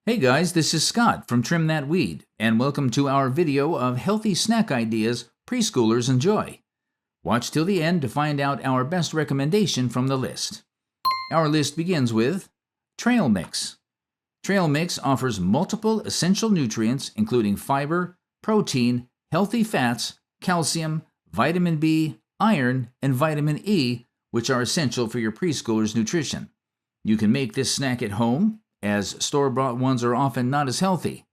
Hey guys, this is Scott from Trim That Weed, and welcome to our video of healthy snack ideas preschoolers enjoy. Watch till the end to find out our best recommendation from the list. Our list begins with Trail Mix. Trail Mix offers multiple essential nutrients including fiber, protein, healthy fats, calcium, vitamin B, iron, and vitamin E, which are essential for your preschooler's nutrition. You can make this snack at home, as store-bought ones are often not as healthy.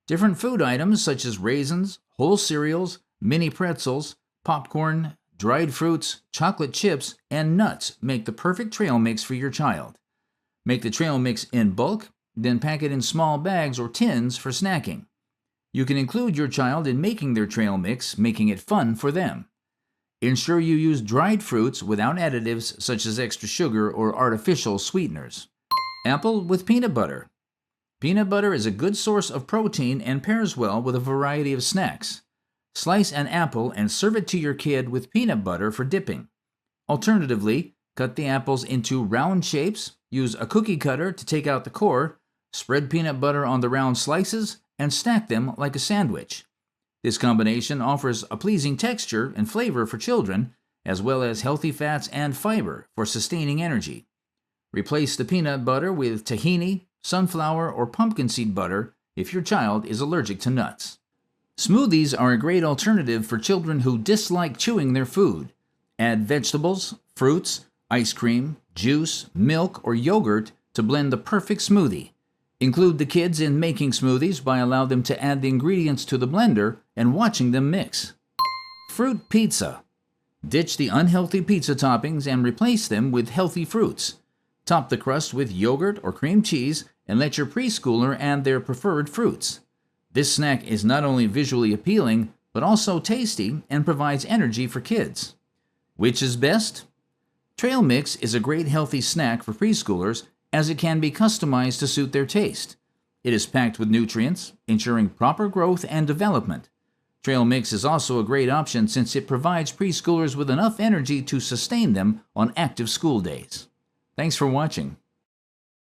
Different food items such as raisins, whole cereals, mini pretzels, popcorn, dried fruits, chocolate chips, and nuts make the perfect trail mix for your child. Make the trail mix in bulk, then pack it in small bags or tins for snacking. You can include your child in making their trail mix, making it fun for them. Ensure you use dried fruits without additives such as extra sugar or artificial sweeteners. Apple with peanut butter. Peanut butter is a good source of protein and pairs well with a variety of snacks. Slice an apple and serve it to your kid with peanut butter for dipping. Alternatively, cut the apples into round shapes, use a cookie cutter to take out the core, spread peanut butter on the round slices, and stack them like a sandwich. This combination offers a pleasing texture and flavor for children, as well as healthy fats and fiber for sustaining energy. Replace the peanut butter with tahini, sunflower, or pumpkin seed butter if your child is allergic to nuts. Smoothies are a great alternative for children who dislike chewing their food. Add vegetables, fruits, ice cream, juice, milk, or yogurt to blend the perfect smoothie. Include the kids in making smoothies by allowing them to add the ingredients to the blender and watching them mix. Fruit pizza. Ditch the unhealthy pizza toppings and replace them with healthy fruits. Top the crust with yogurt or cream cheese and let your preschooler add their preferred fruits. This snack is not only visually appealing, but also tasty and provides energy for kids. Which is best? Trail Mix is a great healthy snack for preschoolers as it can be customized to suit their taste. It is packed with nutrients, ensuring proper growth and development. Trail Mix is also a great option since it provides preschoolers with enough energy to sustain them on active school days. Thanks for watching.